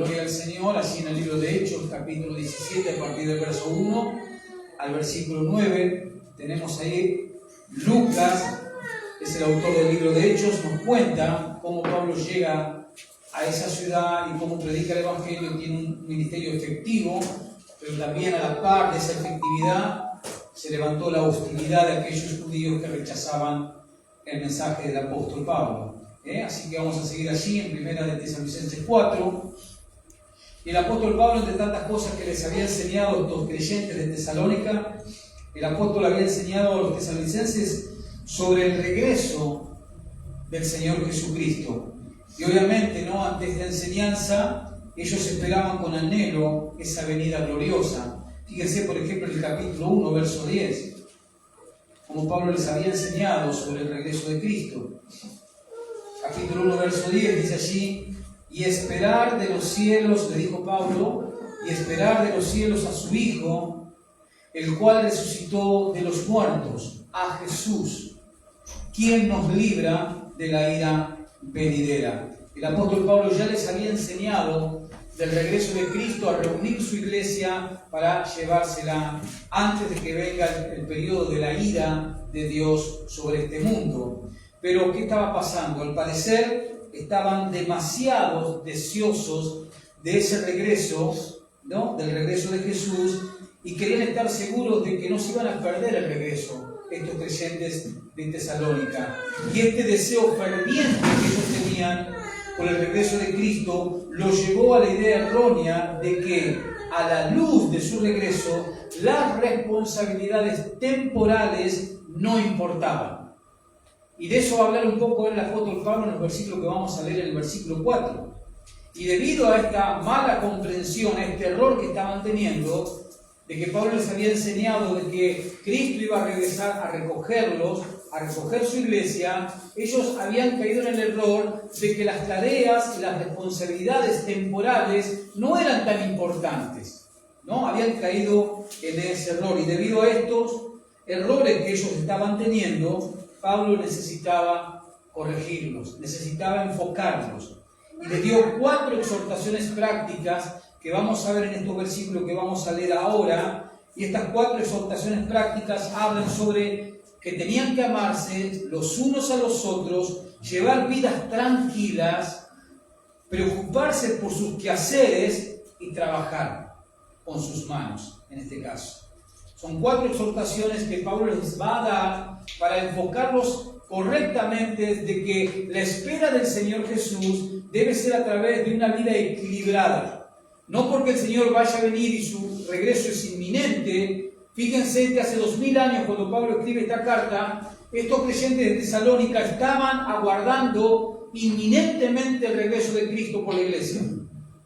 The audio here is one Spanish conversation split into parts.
Gloria al Señor. Allí en el libro de Hechos, capítulo 17, a partir del verso 1 al versículo 9, tenemos ahí Lucas, es el autor del libro de Hechos, nos cuenta cómo Pablo llega a esa ciudad y cómo predica el Evangelio. Tiene un ministerio efectivo, pero también a la par de esa efectividad se levantó la hostilidad de aquellos judíos que rechazaban el mensaje del apóstol Pablo. Así que vamos a seguir allí en Primera de Tesalonicenses 4. Y el apóstol Pablo, entre tantas cosas que les había enseñado a estos creyentes de Tesalónica, el apóstol había enseñado a los tesalonicenses sobre el regreso del Señor Jesucristo. Y obviamente, ¿no?, ante esta enseñanza, ellos esperaban con anhelo esa venida gloriosa. Fíjense, por ejemplo, en el capítulo 1, verso 10, como Pablo les había enseñado sobre el regreso de Cristo. Capítulo 1, verso 10, dice allí: y esperar de los cielos, le dijo Pablo, y esperar de los cielos a su Hijo, el cual resucitó de los muertos, a Jesús, quien nos libra de la ira venidera. El apóstol Pablo ya les había enseñado del regreso de Cristo a reunir su iglesia para llevársela antes de que venga el periodo de la ira de Dios sobre este mundo. Pero ¿qué estaba pasando? Al parecer estaban demasiado deseosos de ese regreso, ¿no?, del regreso de Jesús, y querían estar seguros de que no se iban a perder el regreso, estos creyentes de Tesalónica. Y este deseo ferviente que ellos tenían por el regreso de Cristo los llevó a la idea errónea de que, a la luz de su regreso, las responsabilidades temporales no importaban. Y de eso va a hablar un poco el apóstol Pablo en el versículo que vamos a leer, en el versículo 4. Y debido a esta mala comprensión, a este error que estaban teniendo, de que Pablo les había enseñado de que Cristo iba a regresar a recogerlos, a recoger su iglesia, ellos habían caído en el error de que las tareas y las responsabilidades temporales no eran tan importantes, ¿no? Habían caído en ese error, y debido a estos errores que ellos estaban teniendo, Pablo necesitaba corregirlos, necesitaba enfocarlos, y les dio 4 exhortaciones prácticas que vamos a ver en estos versículos que vamos a leer ahora. Y estas 4 exhortaciones prácticas hablan sobre que tenían que amarse los unos a los otros, llevar vidas tranquilas, preocuparse por sus quehaceres y trabajar con sus manos, en este caso. Son 4 exhortaciones que Pablo les va a dar para enfocarlos correctamente de que la espera del Señor Jesús debe ser a través de una vida equilibrada. No porque el Señor vaya a venir y su regreso es inminente. Fíjense que hace 2000 años, cuando Pablo escribe esta carta, estos creyentes de Tesalónica estaban aguardando inminentemente el regreso de Cristo por la iglesia.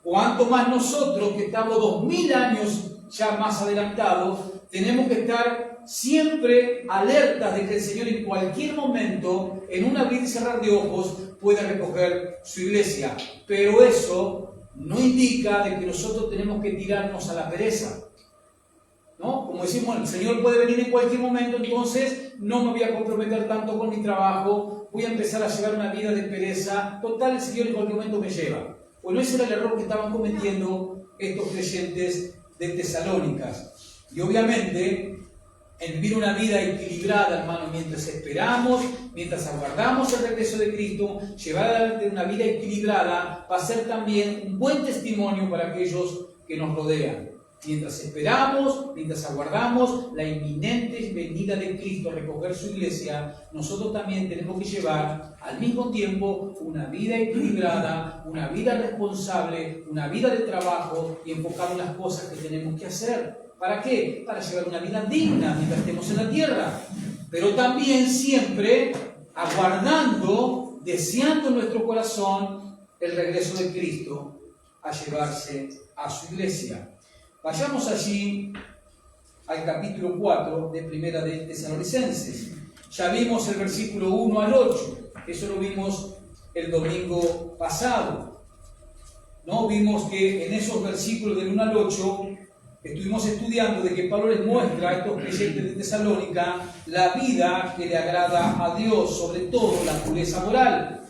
Cuanto más nosotros, que estamos 2000 años ya más adelantados, tenemos que estar siempre alertas de que el Señor en cualquier momento, en un abrir y cerrar de ojos, puede recoger su iglesia. Pero eso no indica de que nosotros tenemos que tirarnos a la pereza, ¿no? Como decimos, el Señor puede venir en cualquier momento, entonces no me voy a comprometer tanto con mi trabajo, voy a empezar a llevar una vida de pereza, total, el Señor en cualquier momento me lleva. Bueno, ese era el error que estaban cometiendo estos creyentes de Tesalónicas. Y obviamente, en vivir una vida equilibrada, hermano, mientras esperamos, mientras aguardamos el regreso de Cristo, llevar adelante una vida equilibrada va a ser también un buen testimonio para aquellos que nos rodean. Mientras esperamos, mientras aguardamos la inminente venida de Cristo a recoger su iglesia, nosotros también tenemos que llevar al mismo tiempo una vida equilibrada, una vida responsable, una vida de trabajo y enfocar en las cosas que tenemos que hacer. ¿Para qué? Para llevar una vida digna mientras estemos en la tierra. Pero también siempre aguardando, deseando en nuestro corazón el regreso de Cristo a llevarse a su iglesia. Vayamos allí al capítulo 4 de Primera de Tesalonicenses. Ya vimos el versículo 1 al 8. Eso lo vimos el domingo pasado. ¿No? Vimos que en esos versículos del 1 al 8 estuvimos estudiando de que Pablo les muestra a estos creyentes de Tesalónica la vida que le agrada a Dios, sobre todo la pureza moral.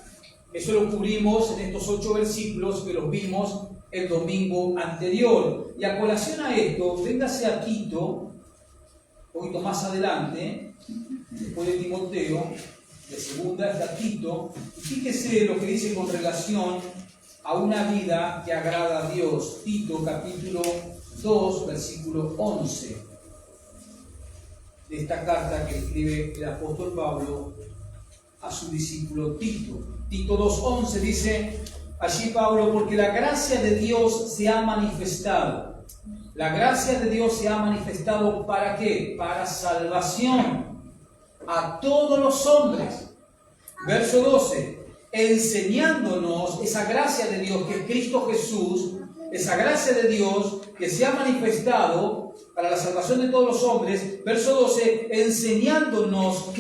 Eso lo cubrimos en estos 8 versículos que los vimos el domingo anterior. Y a colación a esto, véngase a Tito, un poquito más adelante, después de Timoteo, de segunda está Tito, y fíjese lo que dice con relación a una vida que agrada a Dios. Tito capítulo 2, versículo 11, de esta carta que escribe el apóstol Pablo a su discípulo Tito. Tito 2:11 dice allí Pablo: porque la gracia de Dios se ha manifestado. La gracia de Dios se ha manifestado ¿para qué? Para salvación a todos los hombres. Verso 12, enseñándonos esa gracia de Dios que es Cristo Jesús, esa gracia de Dios que se ha manifestado para la salvación de todos los hombres. Verso 12, enseñándonos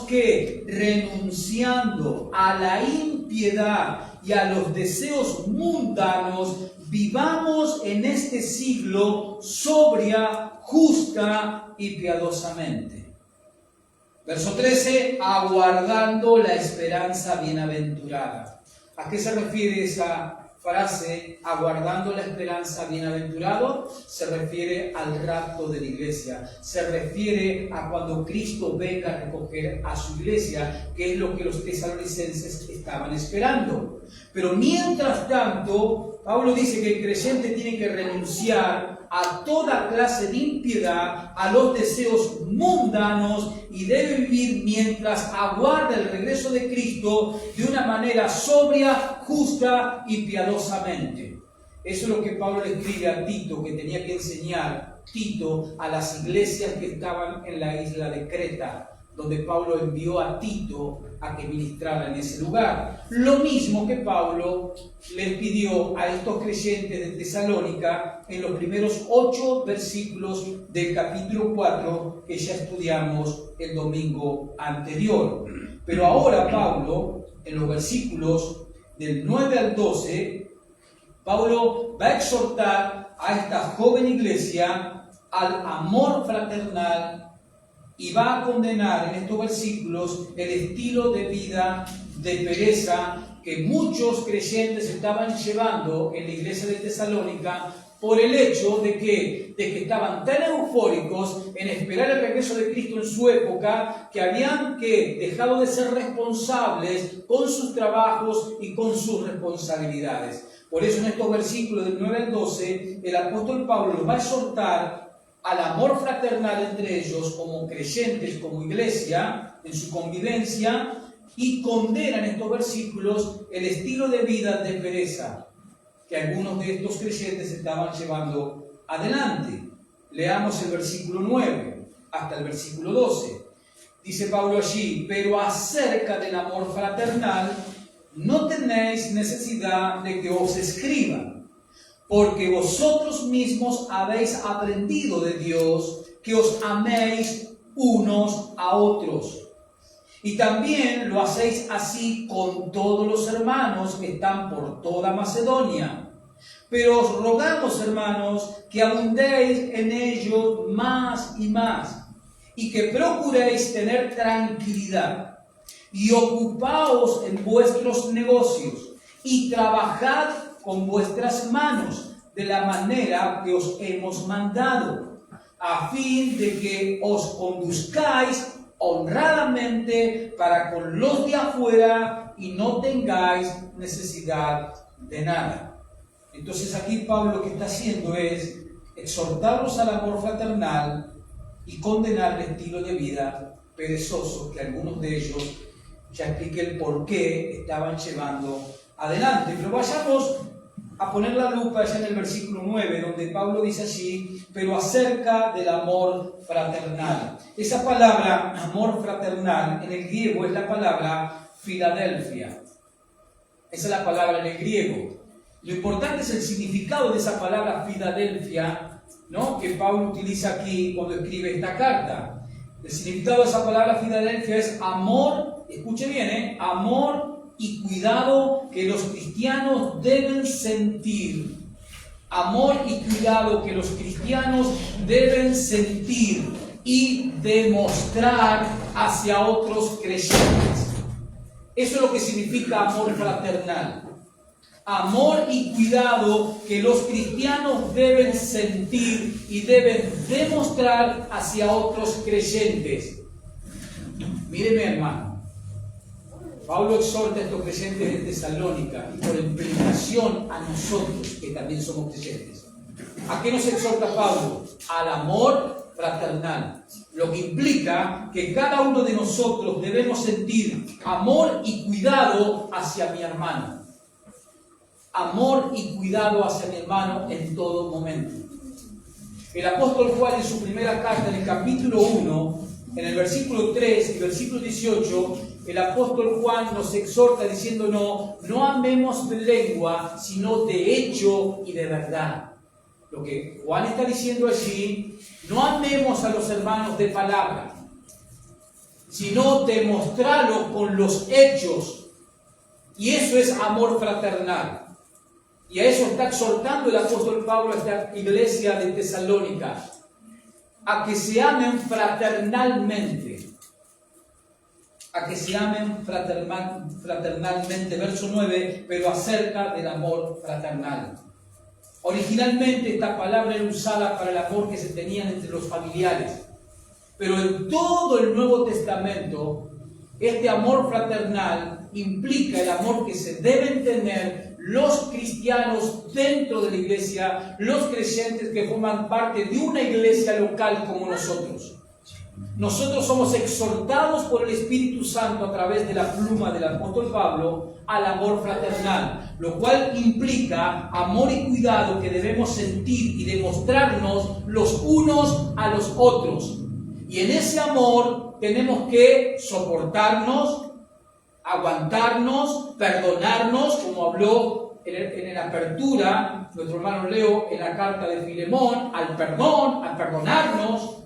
que renunciando a la impiedad y a los deseos mundanos, vivamos en este siglo sobria, justa y piadosamente. Verso 13, aguardando la esperanza bienaventurada. ¿A qué se refiere esa frase, aguardando la esperanza bienaventurado? Se refiere al rapto de la iglesia, se refiere a cuando Cristo venga a recoger a su iglesia, que es lo que los tesalonicenses estaban esperando. Pero mientras tanto, Pablo dice que el creyente tiene que renunciar a toda clase de impiedad, a los deseos mundanos, y debe vivir mientras aguarda el regreso de Cristo de una manera sobria, justa y piadosamente. Eso es lo que Pablo le escribe a Tito, que tenía que enseñar Tito a las iglesias que estaban en la isla de Creta, donde Pablo envió a Tito a que ministrara en ese lugar. Lo mismo que Pablo les pidió a estos creyentes de Tesalónica en los primeros 8 versículos del capítulo 4 que ya estudiamos el domingo anterior. Pero ahora Pablo, en los versículos del 9 al 12, Pablo va a exhortar a esta joven iglesia al amor fraternal, y va a condenar en estos versículos el estilo de vida de pereza que muchos creyentes estaban llevando en la iglesia de Tesalónica, por el hecho de que estaban tan eufóricos en esperar el regreso de Cristo en su época, que habían dejado de ser responsables con sus trabajos y con sus responsabilidades. Por eso en estos versículos del 9 al 12, el apóstol Pablo los va a exhortar al amor fraternal entre ellos como creyentes, como iglesia, en su convivencia, y condena en estos versículos el estilo de vida de pereza que algunos de estos creyentes estaban llevando adelante. Leamos el versículo 9 hasta el versículo 12. Dice Pablo allí: pero acerca del amor fraternal no tenéis necesidad de que os escriba, porque vosotros mismos habéis aprendido de Dios que os améis unos a otros. Y también lo hacéis así con todos los hermanos que están por toda Macedonia. Pero os rogamos, hermanos, que abundéis en ello más y más, y que procuréis tener tranquilidad, y ocupaos en vuestros negocios, y trabajad con vuestras manos, de la manera que os hemos mandado, a fin de que os conduzcáis honradamente para con los de afuera y no tengáis necesidad de nada. Entonces aquí Pablo lo que está haciendo es exhortarlos al amor fraternal y condenar el estilo de vida perezoso que algunos de ellos, ya expliqué el por qué, estaban llevando adelante. Pero vayamos a poner la lupa ya en el versículo 9, donde Pablo dice allí: pero acerca del amor fraternal. Esa palabra, amor fraternal, en el griego es la palabra Filadelfia. Esa es la palabra en el griego. Lo importante es el significado de esa palabra Filadelfia, ¿no?, que Pablo utiliza aquí cuando escribe esta carta. El significado de esa palabra Filadelfia es amor, escuche bien, amor y cuidado que los cristianos deben sentir. Amor y cuidado que los cristianos deben sentir y demostrar hacia otros creyentes. Eso es lo que significa amor fraternal. amor y cuidado que los cristianos deben sentir y deben demostrar hacia otros creyentes. Míreme, hermano. Pablo exhorta a estos creyentes de Tesalónica y por implicación a nosotros que también somos creyentes. ¿A qué nos exhorta Pablo? Al amor fraternal. Lo que implica que cada uno de nosotros debemos sentir amor y cuidado hacia mi hermano. Amor y cuidado hacia mi hermano en todo momento. El apóstol Juan en su primera carta, en el capítulo 1, en el versículo 3 y versículo 18, el apóstol Juan nos exhorta diciendo: no amemos de lengua, sino de hecho y de verdad. Lo que Juan está diciendo allí, no amemos a los hermanos de palabra, sino demostrarlo con los hechos. Y eso es amor fraternal. Y a eso está exhortando el apóstol Pablo a esta iglesia de Tesalónica, a que se amen fraternalmente. A que se amen fraternalmente. Verso 9, pero acerca del amor fraternal. Originalmente esta palabra era usada para el amor que se tenían entre los familiares. Pero en todo el Nuevo Testamento, este amor fraternal implica el amor que se deben tener los cristianos dentro de la iglesia, los creyentes que forman parte de una iglesia local como nosotros. Nosotros somos exhortados por el Espíritu Santo a través de la pluma del apóstol Pablo al amor fraternal, lo cual implica amor y cuidado que debemos sentir y demostrarnos los unos a los otros. Y en ese amor tenemos que soportarnos, aguantarnos, perdonarnos, como habló en la apertura nuestro hermano Leo en la carta de Filemón, al perdón, a perdonarnos,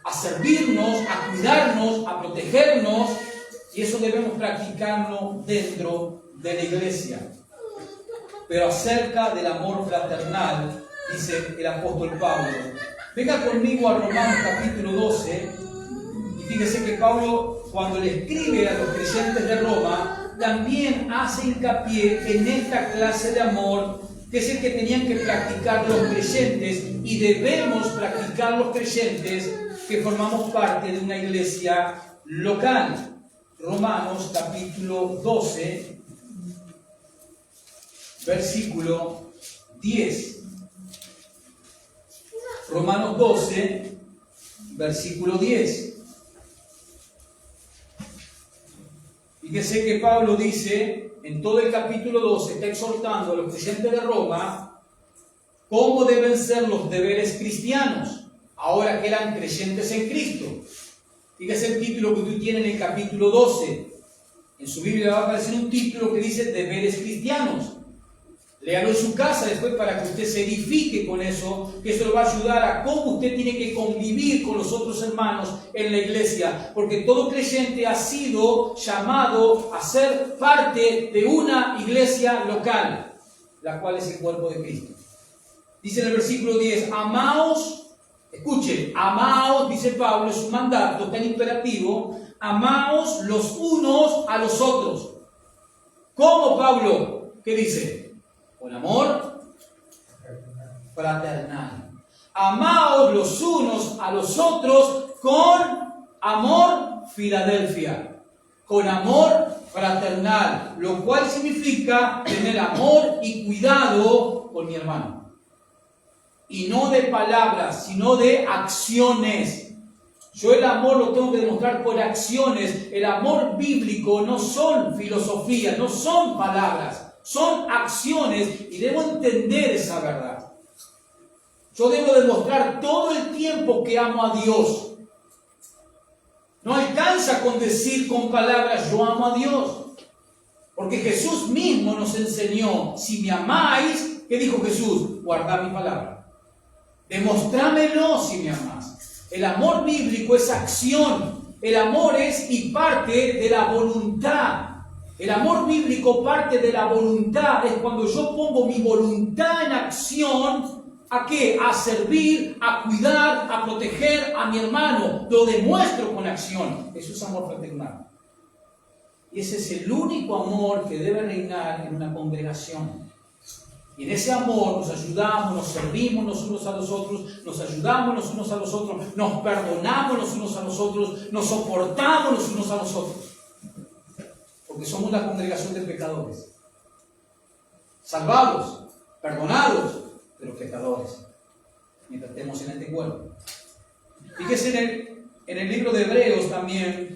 a servirnos, a cuidarnos, a protegernos, y eso debemos practicarlo dentro de la iglesia. Pero acerca del amor fraternal, dice el apóstol Pablo. Venga conmigo a Romanos capítulo 12, y fíjese que Pablo, cuando le escribe a los creyentes de Roma, también hace hincapié en esta clase de amor, que es el que tenían que practicar los creyentes, y debemos practicar los creyentes que formamos parte de una iglesia local. Romanos capítulo 12, versículo 10. Romanos 12, versículo 10. Fíjese que Pablo dice, en todo el capítulo 12, está exhortando a los creyentes de Roma cómo deben ser los deberes cristianos, ahora que eran creyentes en Cristo. Fíjese el título que tú tienes en el capítulo 12. En su Biblia va a aparecer un título que dice deberes cristianos. Léalo en su casa después para que usted se edifique con eso, que eso le va a ayudar a cómo usted tiene que convivir con los otros hermanos en la iglesia. Porque todo creyente ha sido llamado a ser parte de una iglesia local, la cual es el cuerpo de Cristo. Dice en el versículo 10, amaos. Escuchen, amaos, dice Pablo, es un mandato tan imperativo, amaos los unos a los otros. ¿Cómo, Pablo? ¿Qué dice? Con amor fraternal. Amaos los unos a los otros con amor Filadelfia, con amor fraternal, lo cual significa tener amor y cuidado con mi hermano. Y no de palabras, sino de acciones. Yo el amor lo tengo que demostrar por acciones. El amor bíblico no son filosofías, no son palabras, son acciones, y debo entender esa verdad. Yo debo demostrar todo el tiempo que amo a Dios. No alcanza con decir con palabras yo amo a Dios. Porque Jesús mismo nos enseñó, si me amáis, ¿qué dijo Jesús? Guardad mi palabra. Demostrámelo si me amás. El amor bíblico es acción. El amor es y parte de la voluntad. El amor bíblico parte de la voluntad. Es cuando yo pongo mi voluntad en acción. ¿A qué? A servir, a cuidar, a proteger a mi hermano. Lo demuestro con acción. Eso es amor fraternal. Y ese es el único amor que debe reinar en una congregación. Y en ese amor nos ayudamos, nos servimos los unos a los otros, nos ayudamos los unos a los otros, nos perdonamos los unos a los otros, nos soportamos los unos a los otros. Porque somos una congregación de pecadores. Salvados, perdonados, pero pecadores. Mientras estemos en este cuerpo. Fíjese en el libro de Hebreos también,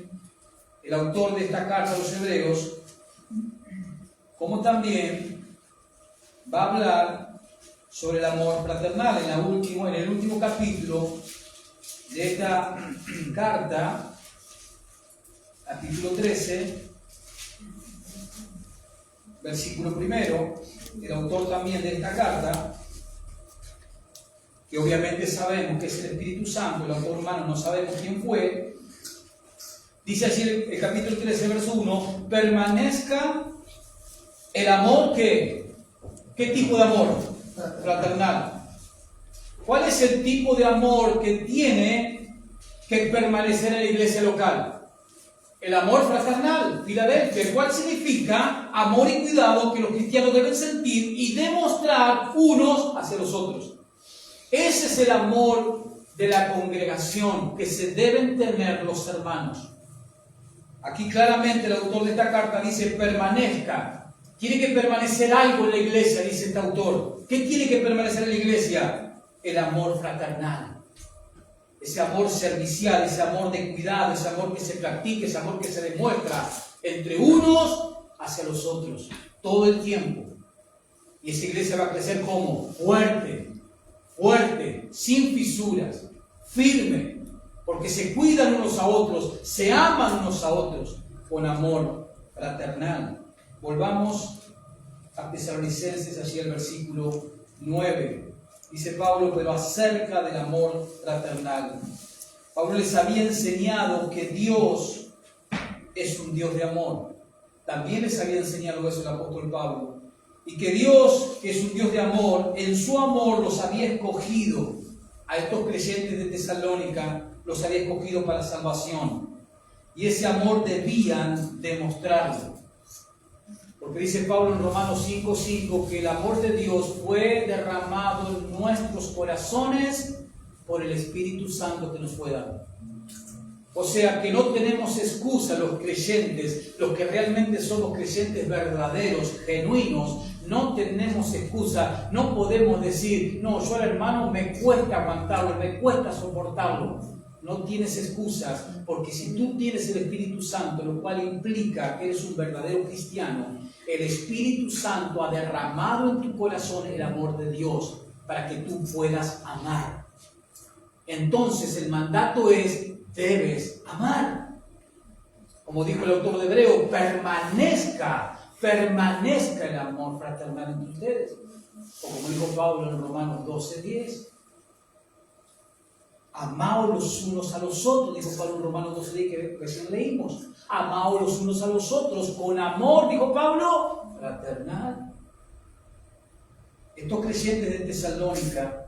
el autor de esta carta a los Hebreos, como también va a hablar sobre el amor fraternal en el último capítulo de esta carta, capítulo 13, versículo 1, el autor también de esta carta, que obviamente sabemos que es el Espíritu Santo, el autor humano no sabemos quién fue, dice así el capítulo 13, verso 1, permanezca el amor que, ¿qué tipo de amor? Fraternal. ¿Cuál es el tipo de amor que tiene que permanecer en la iglesia local? El amor fraternal, Filadelfia, el cual significa amor y cuidado que los cristianos deben sentir y demostrar unos hacia los otros. Ese es el amor de la congregación que se deben tener los hermanos. Aquí claramente el autor de esta carta dice permanezca. Tiene que permanecer algo en la iglesia, dice este autor. ¿Qué tiene que permanecer en la iglesia? El amor fraternal. Ese amor servicial, ese amor de cuidado, ese amor que se practica, ese amor que se demuestra entre unos hacia los otros, todo el tiempo. Y esa iglesia va a crecer como fuerte, sin fisuras, firme, porque se cuidan unos a otros, se aman unos a otros, con amor fraternal. Volvamos a Tesalonicenses, allí el versículo 9. Dice Pablo, pero acerca del amor fraternal. Pablo les había enseñado que Dios es un Dios de amor. También les había enseñado eso el apóstol Pablo. Y que Dios, que es un Dios de amor, en su amor los había escogido. A estos creyentes de Tesalónica los había escogido para salvación. Y ese amor debían demostrarlo. Porque dice Pablo en Romanos 5:5 que el amor de Dios fue derramado en nuestros corazones por el Espíritu Santo que nos fue dado. O sea que no tenemos excusa los creyentes, los que realmente somos creyentes verdaderos, genuinos, no tenemos excusa, no podemos decir, no, yo al hermano me cuesta aguantarlo, me cuesta soportarlo. No tienes excusas, porque si tú tienes el Espíritu Santo, lo cual implica que eres un verdadero cristiano, el Espíritu Santo ha derramado en tu corazón el amor de Dios para que tú puedas amar. Entonces el mandato es, debes amar. Como dijo el autor de Hebreo, permanezca el amor fraternal entre ustedes. O como dijo Pablo en Romanos 12:10. Amaos los unos a los otros, dijo Pablo en Romanos 12:10 que recién leímos. Amaos los unos a los otros con amor, dijo Pablo, fraternal. Estos creyentes de Tesalónica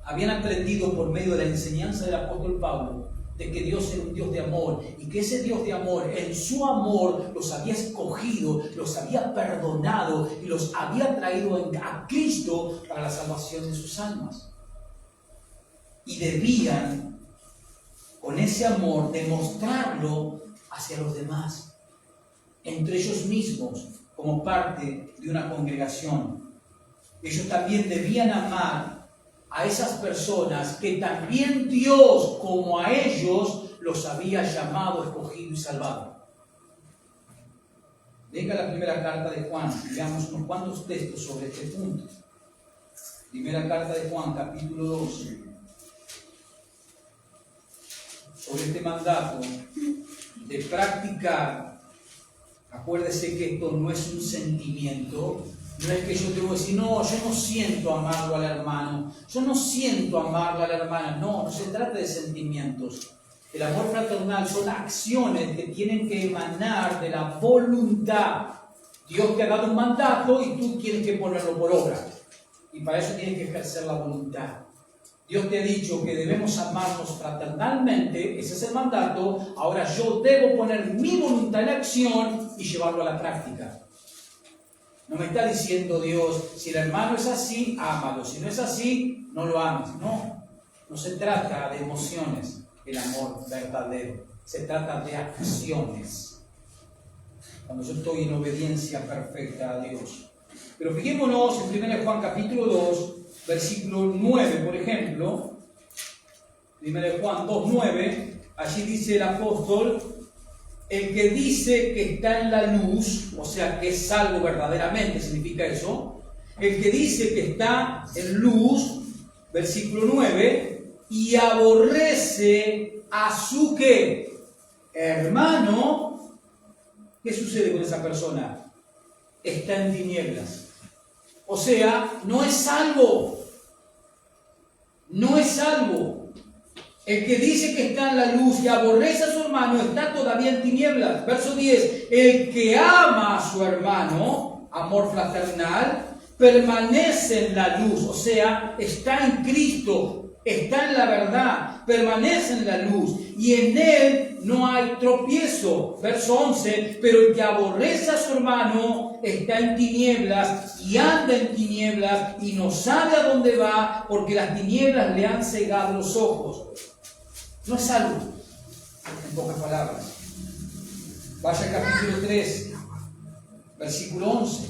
habían aprendido por medio de la enseñanza del apóstol Pablo de que Dios era un Dios de amor y que ese Dios de amor, en su amor, los había escogido, los había perdonado y los había traído a Cristo para la salvación de sus almas. Y debían, con ese amor, demostrarlo hacia los demás, entre ellos mismos, como parte de una congregación. Ellos también debían amar a esas personas que también Dios, como a ellos, los había llamado, escogido y salvado. Venga la primera carta de Juan, veamos unos cuantos textos sobre este punto. Primera carta de Juan, capítulo 12. Sobre este mandato de practicar. Acuérdese que esto no es un sentimiento, no es que yo tengo que decir, no, yo no siento amarlo al hermano, yo no siento amarla a la hermana, no se trata de sentimientos. El amor fraternal son acciones que tienen que emanar de la voluntad. Dios te ha dado un mandato y tú tienes que ponerlo por obra, y para eso tienes que ejercer la voluntad. Dios te ha dicho que debemos amarnos fraternalmente, ese es el mandato. Ahora yo debo poner mi voluntad en acción y llevarlo a la práctica. No me está diciendo Dios, si el hermano es así, ámalo. Si no es así, no lo ames. No, no se trata de emociones, el amor verdadero. Se trata de acciones. Cuando yo estoy en obediencia perfecta a Dios. Pero fijémonos en 1 Juan capítulo 2, versículo 9, por ejemplo. 1 Juan 2, 9. Allí dice el apóstol: el que dice que está en la luz, o sea que es salvo verdaderamente, significa eso. El que dice que está en luz, versículo 9, y aborrece a su ¿qué? Hermano, ¿qué sucede con esa persona? Está en tinieblas. O sea, no es salvo. No es salvo. El que dice que está en la luz y aborrece a su hermano está todavía en tinieblas. Verso 10. El que ama a su hermano, amor fraternal, permanece en la luz. O sea, está en Cristo, está en la verdad, permanece en la luz. Y en él no hay tropiezo. Verso 11. Pero el que aborrece a su hermano está en tinieblas y anda en tinieblas y no sabe a dónde va, porque las tinieblas le han cegado los ojos. No es salvo, en pocas palabras. Vaya al capítulo 3, versículo 11.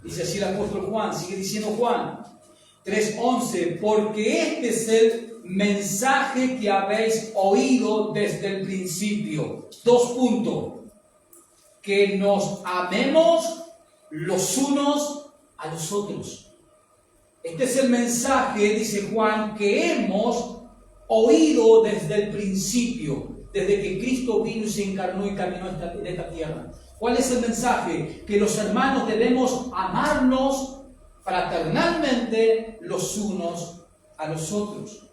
Dice así el apóstol Juan, sigue diciendo Juan 3:11, porque este es el mensaje que habéis oído desde el principio. 2 puntos. Que nos amemos los unos a los otros. Este es el mensaje, dice Juan, que hemos oído desde el principio, desde que Cristo vino y se encarnó y caminó en esta tierra. ¿Cuál es el mensaje? Que los hermanos debemos amarnos fraternalmente los unos a los otros.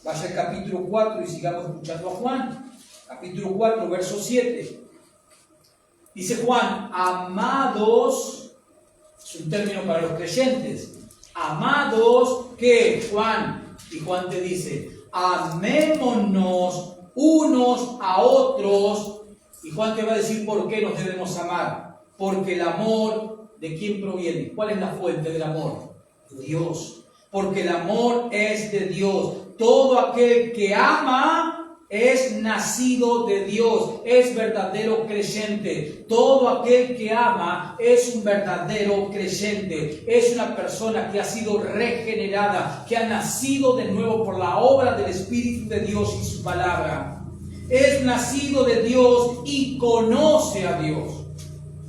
Vaya al capítulo 4 y sigamos escuchando a Juan. Capítulo 4, verso 7. Dice Juan, amados, es un término para los creyentes. Amados, ¿qué? Juan. Y Juan te dice, amémonos unos a otros. Y Juan te va a decir por qué nos debemos amar. Porque el amor, ¿de quién proviene? ¿Cuál es la fuente del amor? De Dios. Porque el amor es de Dios. Todo aquel que ama es nacido de Dios, es verdadero creyente. Todo aquel que ama es un verdadero creyente. Es una persona que ha sido regenerada, que ha nacido de nuevo por la obra del Espíritu de Dios y su palabra. Es nacido de Dios y conoce a Dios.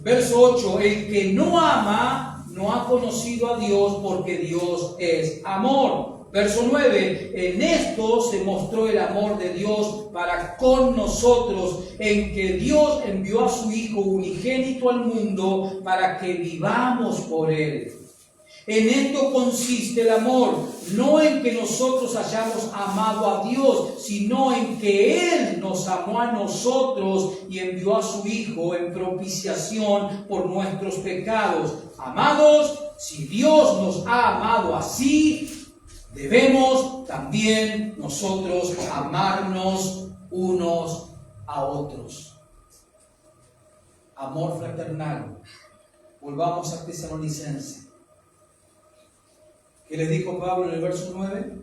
Verso 8, el que no ama no ha conocido a Dios, porque Dios es amor. Verso 9, en esto se mostró el amor de Dios para con nosotros, en que Dios envió a su Hijo unigénito al mundo para que vivamos por Él. En esto consiste el amor, no en que nosotros hayamos amado a Dios, sino en que Él nos amó a nosotros y envió a su Hijo en propiciación por nuestros pecados. Amados, si Dios nos ha amado así, debemos también nosotros amarnos unos a otros. Amor fraternal. Volvamos a Tesalonicenses. ¿Qué les dijo Pablo en el verso 9?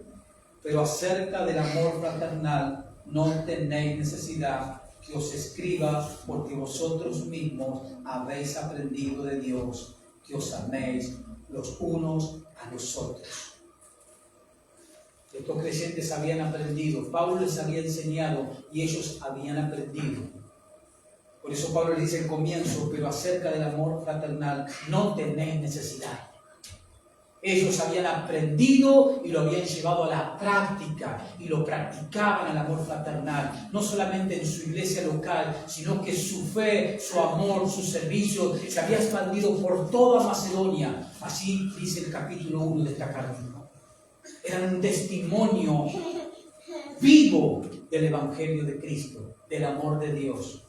Pero acerca del amor fraternal no tenéis necesidad que os escriba, porque vosotros mismos habéis aprendido de Dios que os améis los unos a los otros. Estos creyentes habían aprendido, Pablo les había enseñado y ellos habían aprendido. Por eso Pablo les dice al comienzo, pero acerca del amor fraternal no tenéis necesidad. Ellos habían aprendido y lo habían llevado a la práctica y lo practicaban el amor fraternal, no solamente en su iglesia local, sino que su fe, su amor, su servicio se había expandido por toda Macedonia. Así dice el capítulo 1 de esta carta. Eran un testimonio vivo del Evangelio de Cristo, del amor de Dios.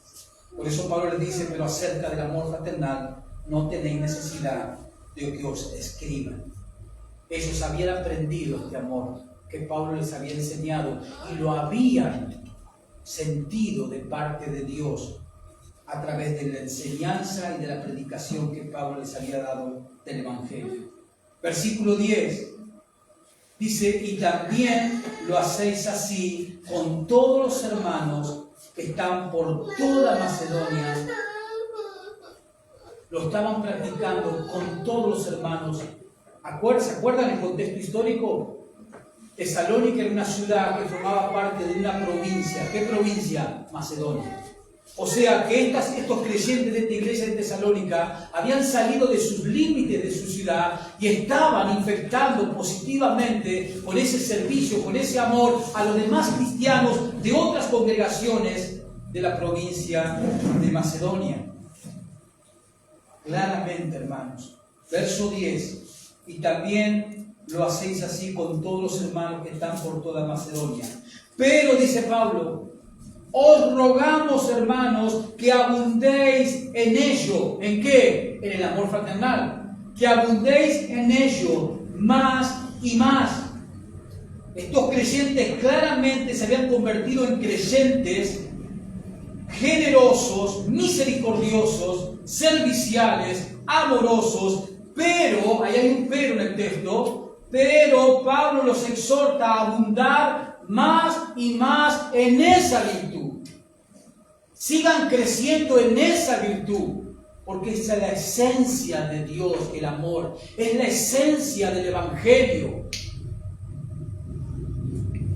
Por eso Pablo les dice, pero acerca del amor fraternal no tenéis necesidad de que os escriban. Ellos habían aprendido este amor que Pablo les había enseñado y lo habían sentido de parte de Dios a través de la enseñanza y de la predicación que Pablo les había dado del Evangelio. Versículo 10 dice: y también lo hacéis así con todos los hermanos que están por toda Macedonia. Lo estaban practicando con todos los hermanos. ¿Se acuerdan el contexto histórico? Tesalónica era una ciudad que formaba parte de una provincia. ¿Qué provincia? Macedonia. O sea que estos creyentes de esta iglesia de Tesalónica habían salido de sus límites de su ciudad y estaban infectando positivamente con ese servicio, con ese amor a los demás cristianos de otras congregaciones de la provincia de Macedonia. Claramente, hermanos. Verso 10. Y también lo hacéis así con todos los hermanos que están por toda Macedonia. Pero, dice Pablo, os rogamos, hermanos, que abundéis en ello. ¿En qué? En el amor fraternal. Que abundéis en ello más y más. Estos creyentes claramente se habían convertido en creyentes generosos, misericordiosos, serviciales, amorosos, pero, ahí hay un pero en el texto, pero Pablo los exhorta a abundar más y más en esa virtud. Sigan creciendo en esa virtud, porque esa es la esencia de Dios, el amor, es la esencia del Evangelio.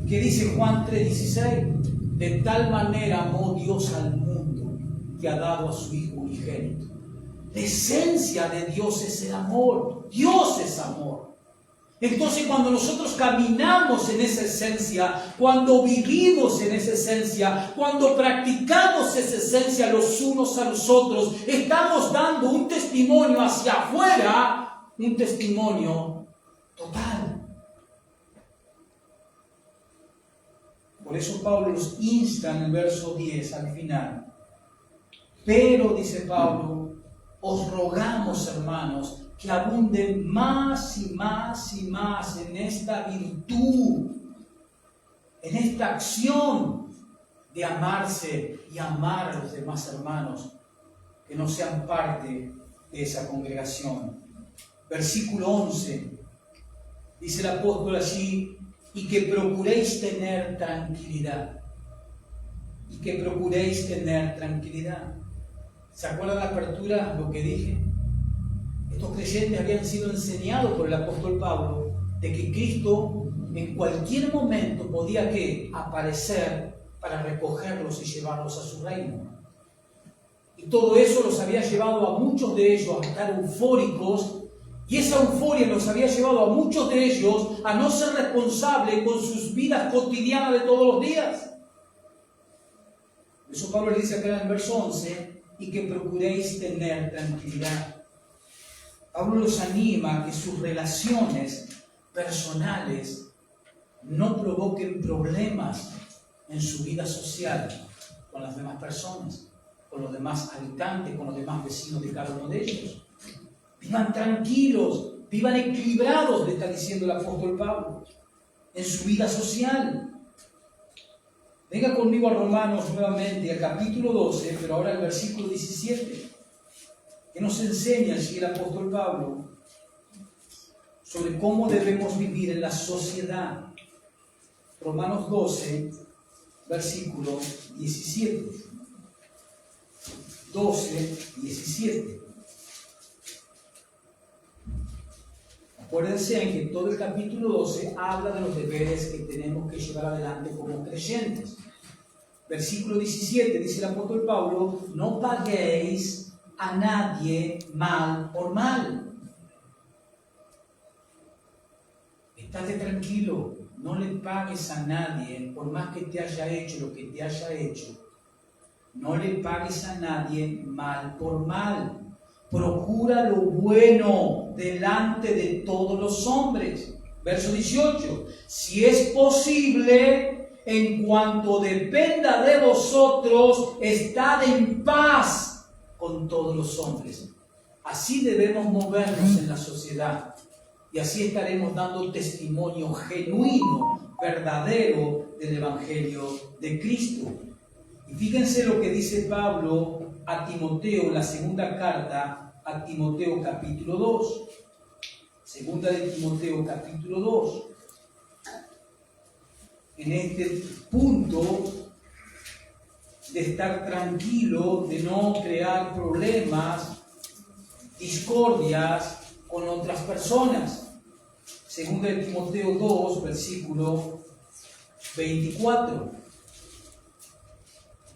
¿Qué dice Juan 3:16? De tal manera amó Dios al mundo que ha dado a su Hijo unigénito. La esencia de Dios es el amor. Dios es amor. Entonces, cuando nosotros caminamos en esa esencia, cuando vivimos en esa esencia, cuando practicamos esa esencia los unos a los otros, estamos dando un testimonio hacia afuera, un testimonio total. Por eso Pablo los insta en el verso 10 al final. Pero, dice Pablo, os rogamos, hermanos, que abunden más y más y más en esta virtud, en esta acción de amarse y amar a los demás hermanos que no sean parte de esa congregación. Versículo 11, dice el apóstol allí: y que procuréis tener tranquilidad. Y que procuréis tener tranquilidad. ¿Se acuerdan la apertura, lo que dije? Estos creyentes habían sido enseñados por el apóstol Pablo de que Cristo en cualquier momento podía aparecer para recogerlos y llevarlos a su reino. Y todo eso los había llevado a muchos de ellos a estar eufóricos, y esa euforia los había llevado a muchos de ellos a no ser responsables con sus vidas cotidianas de todos los días. Eso Pablo le dice acá en el verso 11: y que procuréis tener tranquilidad. Pablo los anima a que sus relaciones personales no provoquen problemas en su vida social con las demás personas, con los demás habitantes, con los demás vecinos de cada uno de ellos. Vivan tranquilos, vivan equilibrados, le está diciendo el apóstol Pablo, en su vida social. Venga conmigo a Romanos nuevamente, al capítulo 12, pero ahora al versículo 17, que nos enseña allí el apóstol Pablo sobre cómo debemos vivir en la sociedad. Romanos 12, versículo 17. 12, 17. Acuérdense en que todo el capítulo 12 habla de los deberes que tenemos que llevar adelante como creyentes. Versículo 17 dice el apóstol Pablo: no paguéis a nadie mal por mal. Estate tranquilo, no le pagues a nadie, por más que te haya hecho lo que te haya hecho. No le pagues a nadie mal por mal. Procura lo bueno delante de todos los hombres. Verso 18. Si es posible, en cuanto dependa de vosotros, estad en paz con todos los hombres. Así debemos movernos en la sociedad. Y así estaremos dando testimonio genuino, verdadero del Evangelio de Cristo. Y fíjense lo que dice Pablo a Timoteo en la segunda carta a Timoteo capítulo 2. Segunda de Timoteo capítulo 2. En este punto de estar tranquilo, de no crear problemas, discordias con otras personas. Segunda de Timoteo 2, versículo 24.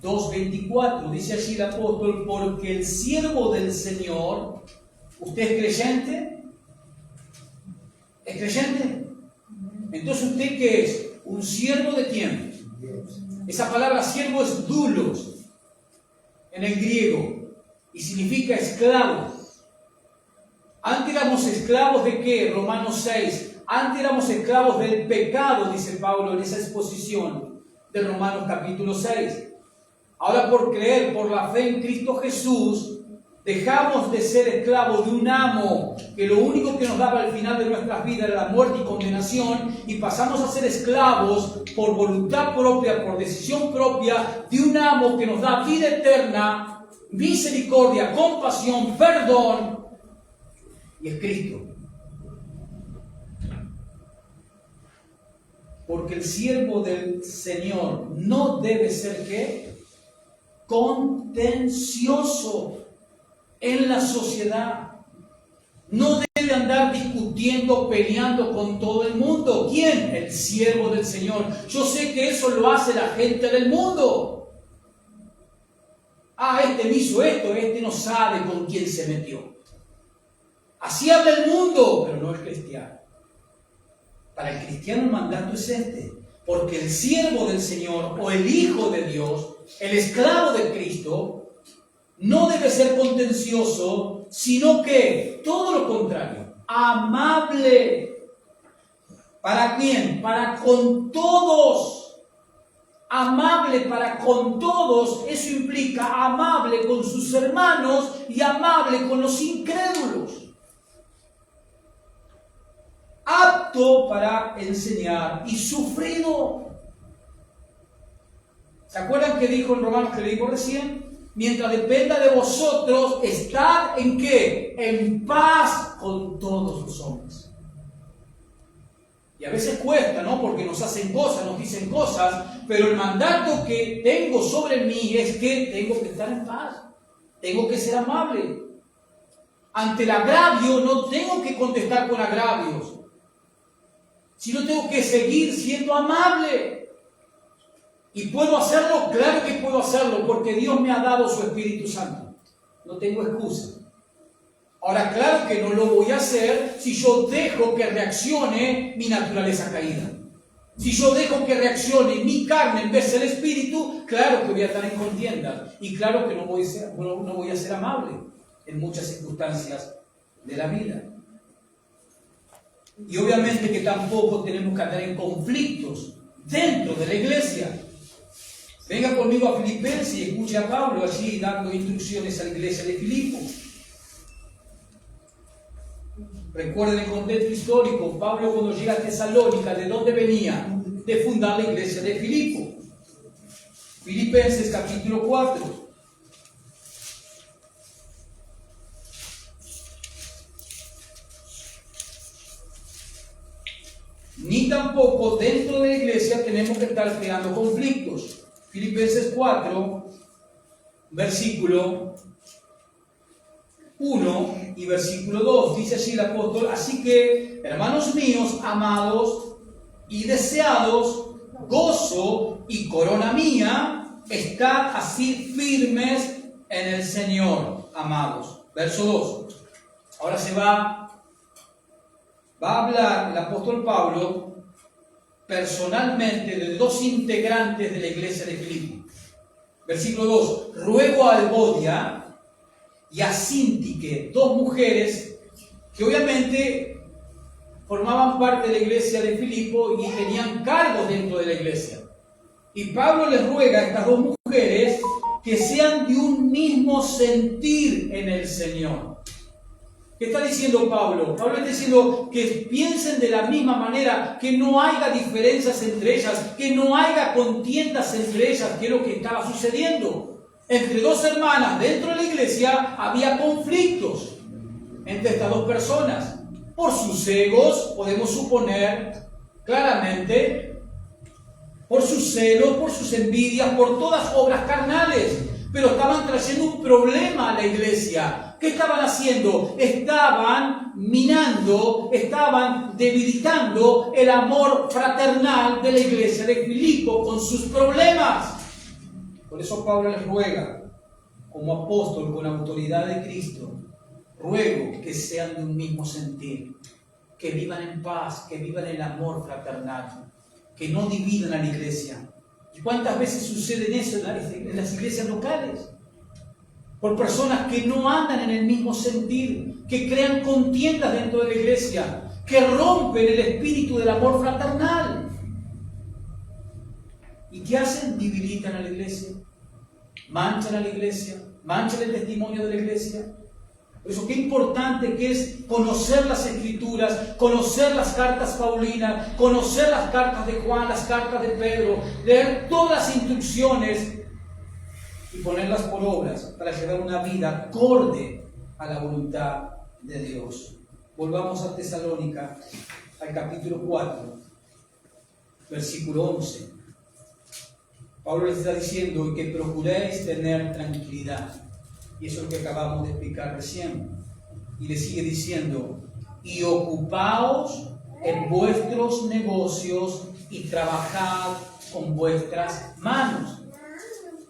2:24, dice allí el apóstol: porque el siervo del Señor, ¿usted es creyente? ¿Es creyente? Entonces, ¿usted qué es? ¿Un siervo de quién? Esa palabra siervo es doulos en el griego y significa esclavo. Antes éramos esclavos de ¿qué? Romanos 6. Antes éramos esclavos del pecado, dice Pablo en esa exposición de Romanos capítulo 6. Ahora, por creer, por la fe en Cristo Jesús, dejamos de ser esclavos de un amo que lo único que nos daba al final de nuestras vidas era la muerte y condenación, y pasamos a ser esclavos por voluntad propia, por decisión propia, de un amo que nos da vida eterna, misericordia, compasión, perdón, y es Cristo. Porque el siervo del Señor no debe ser ¿qué? Contencioso en la sociedad. No debe andar discutiendo, peleando con todo el mundo. ¿Quién? El siervo del Señor. Yo sé que eso lo hace la gente del mundo. Este me hizo esto, este no sabe con quién se metió. Así habla el mundo, pero no el cristiano. Para el cristiano el mandato es este, porque el siervo del Señor o el Hijo de Dios, el esclavo de Cristo, no debe ser contencioso, sino que todo lo contrario, amable. ¿Para quién? Para con todos. Amable para con todos, eso implica amable con sus hermanos y amable con los incrédulos. Apto para enseñar y sufrido. ¿Se acuerdan que dijo en Romanos, que le digo recién? Mientras dependa de vosotros, estad ¿en qué? En paz con todos los hombres. Y a veces cuesta, ¿no? Porque nos hacen cosas, nos dicen cosas, pero el mandato que tengo sobre mí es que tengo que estar en paz, tengo que ser amable. Ante el agravio no tengo que contestar con agravios, sino tengo que seguir siendo amable. ¿Y puedo hacerlo? Claro que puedo hacerlo, porque Dios me ha dado su Espíritu Santo. No tengo excusa. Ahora, claro que no lo voy a hacer si yo dejo que reaccione mi naturaleza caída. Si yo dejo que reaccione mi carne en vez del Espíritu, claro que voy a estar en contienda. Y claro que no voy a ser amable en muchas circunstancias de la vida. Y obviamente que tampoco tenemos que andar en conflictos dentro de la iglesia. Venga conmigo a Filipenses y escuche a Pablo allí dando instrucciones a la iglesia de Filipo. Recuerden el contexto histórico. Pablo, cuando llega a Tesalónica, ¿de dónde venía? De fundar la iglesia de Filipo. Filipenses capítulo 4. Ni tampoco dentro de la iglesia tenemos que estar creando conflictos. Filipenses 4, versículo 1 y versículo 2. Dice así el apóstol: así que, hermanos míos, amados y deseados, gozo y corona mía, estad así firmes en el Señor, amados. Verso 2. Ahora va a hablar el apóstol Pablo personalmente de dos integrantes de la iglesia de Filipo. Versículo 2. Ruego a Evodia y a Síntique, dos mujeres que obviamente formaban parte de la iglesia de Filipo y tenían cargos dentro de la iglesia. Y Pablo les ruega a estas dos mujeres que sean de un mismo sentir en el Señor. ¿Qué está diciendo Pablo? Pablo está diciendo que piensen de la misma manera, que no haya diferencias entre ellas, que no haya contiendas entre ellas, que es lo que estaba sucediendo. Entre dos hermanas dentro de la iglesia había conflictos entre estas dos personas. Por sus egos, podemos suponer claramente, por sus celos, por sus envidias, por todas obras carnales. Pero estaban trayendo un problema a la iglesia. ¿Qué estaban haciendo? Estaban minando, estaban debilitando el amor fraternal de la iglesia de Filipo con sus problemas. Por eso Pablo les ruega, como apóstol con autoridad de Cristo, ruego que sean de un mismo sentir, que vivan en paz, que vivan el amor fraternal, que no dividan a la iglesia. ¿Y cuántas veces sucede eso en las iglesias locales? Por personas que no andan en el mismo sentir, que crean contiendas dentro de la iglesia, que rompen el espíritu del amor fraternal. ¿Y qué hacen? Debilitan a la iglesia, manchan a la iglesia, manchan el testimonio de la iglesia. Por eso qué importante que es conocer las Escrituras, conocer las cartas paulinas, conocer las cartas de Juan, las cartas de Pedro, leer todas las instrucciones y ponerlas por obras para llevar una vida acorde a la voluntad de Dios. Volvamos a Tesalónica, al capítulo 4, versículo 11. Pablo les está diciendo que procuréis tener tranquilidad. Y eso es lo que acabamos de explicar recién. Y le sigue diciendo, y ocupaos en vuestros negocios y trabajad con vuestras manos.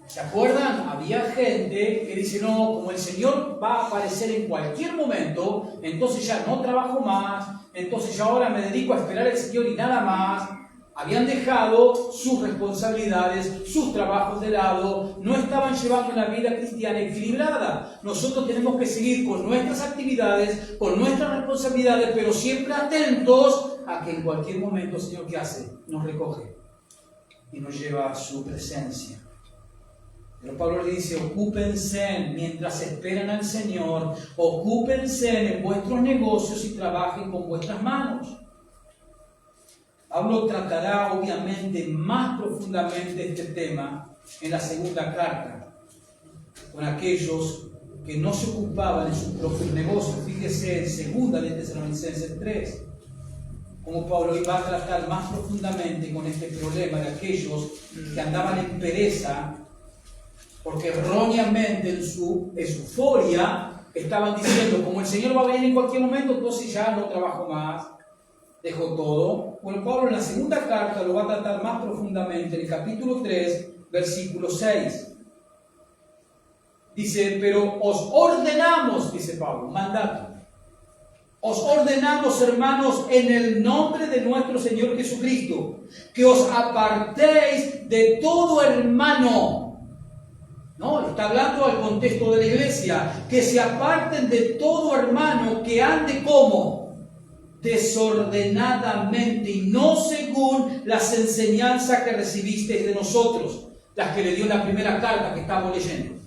¿Se acuerdan? Había gente que dice, no, como el Señor va a aparecer en cualquier momento, entonces ya no trabajo más, entonces ya ahora me dedico a esperar al Señor y nada más. Habían dejado sus responsabilidades, sus trabajos de lado, no estaban llevando una vida cristiana equilibrada. Nosotros tenemos que seguir con nuestras actividades, con nuestras responsabilidades, pero siempre atentos a que en cualquier momento el Señor, ¿qué hace? Nos recoge y nos lleva a su presencia. Pero Pablo le dice, ocúpense mientras esperan al Señor, ocúpense en vuestros negocios y trabajen con vuestras manos. Pablo tratará obviamente más profundamente este tema en la segunda carta, con aquellos que no se ocupaban en sus propios negocios. Fíjese en segunda de Tesalonicenses 3, como Pablo iba a tratar más profundamente con este problema de aquellos que andaban en pereza, porque erróneamente en su euforia estaban diciendo, como el Señor va a venir en cualquier momento, entonces ya no trabajo más, dejo todo. Bueno, Pablo en la segunda carta lo va a tratar más profundamente, en el capítulo 3, versículo 6. Dice, pero os ordenamos, dice Pablo, mandato. Os ordenamos, hermanos, en el nombre de nuestro Señor Jesucristo, que os apartéis de todo hermano. No, está hablando al contexto de la iglesia, que se aparten de todo hermano que ande como desordenadamente y no según las enseñanzas que recibisteis de nosotros, las que le dio en la primera carta que estamos leyendo.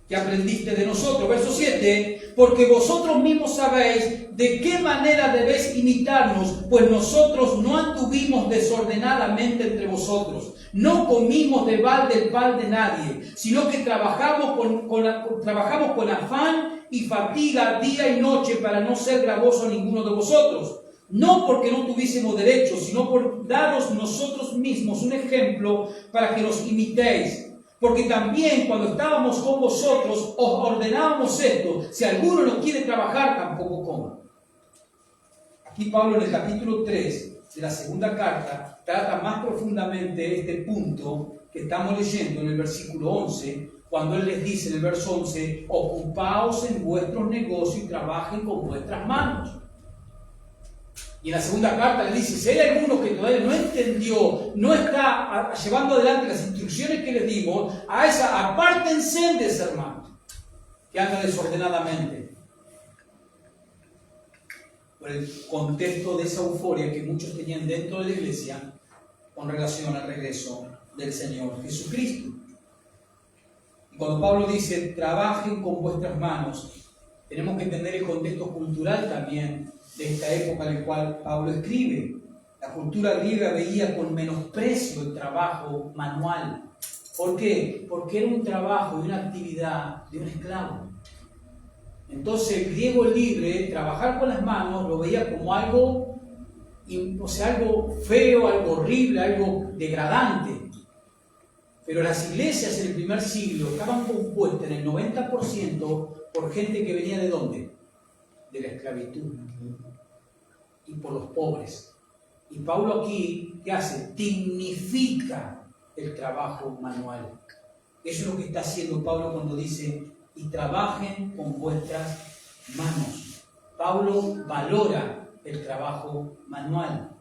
Que aprendiste de nosotros, verso 7, porque vosotros mismos sabéis de qué manera debéis imitarnos, pues nosotros no anduvimos desordenadamente entre vosotros, no comimos de balde el pan de nadie, sino que trabajamos con afán y fatiga día y noche para no ser gravoso a ninguno de vosotros, no porque no tuviésemos derecho, sino por daros nosotros mismos un ejemplo para que nos imitéis. Porque también cuando estábamos con vosotros os ordenábamos esto: si alguno no quiere trabajar, tampoco coma. Aquí Pablo en el capítulo 3 de la segunda carta trata más profundamente este punto que estamos leyendo en el versículo 11, cuando él les dice en el verso 11, ocupaos en vuestros negocios y trabajen con vuestras manos. Y en la segunda carta le dice, si hay alguno que todavía no entendió, no está llevando adelante las instrucciones que les dimos, a esa apártense de ese hermano que anda desordenadamente. Por el contexto de esa euforia que muchos tenían dentro de la iglesia con relación al regreso del Señor Jesucristo. Y cuando Pablo dice, trabajen con vuestras manos, Tenemos que entender el contexto cultural también de esta época en la cual Pablo escribe. La cultura griega veía con menosprecio el trabajo manual. ¿Por qué? Porque era un trabajo y una actividad de un esclavo. Entonces el griego libre, trabajar con las manos, lo veía como algo, algo feo, algo horrible, algo degradante. Pero las iglesias en el primer siglo estaban compuestas en el 90% por gente que venía ¿de dónde? De la esclavitud. Y por los pobres. Y Pablo aquí, ¿qué hace? Dignifica el trabajo manual. Eso es lo que está haciendo Pablo cuando dice, y trabajen con vuestras manos. Pablo valora el trabajo manual.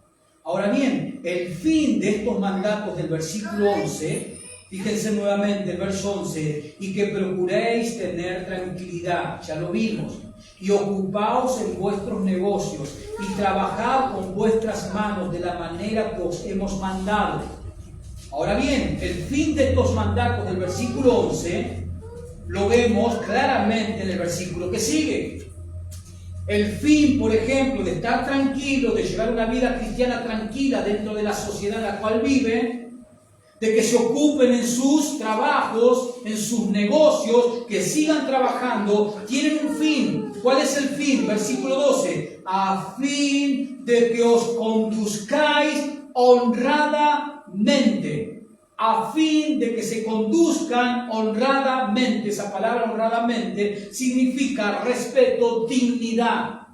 Ahora bien, el fin de estos mandatos del versículo 11, fíjense nuevamente el verso 11, y que procuréis tener tranquilidad, ya lo vimos, y ocupaos en vuestros negocios, y trabajad con vuestras manos de la manera que os hemos mandado. Ahora bien, el fin de estos mandatos del versículo 11 lo vemos claramente en el versículo que sigue. El fin, por ejemplo, de estar tranquilo, de llevar una vida cristiana tranquila dentro de la sociedad en la cual viven, de que se ocupen en sus trabajos, en sus negocios, que sigan trabajando, tienen un fin. ¿Cuál es el fin? Versículo 12. A fin de que os conduzcáis honradamente. A fin de que se conduzcan honradamente. Esa palabra honradamente significa respeto, dignidad.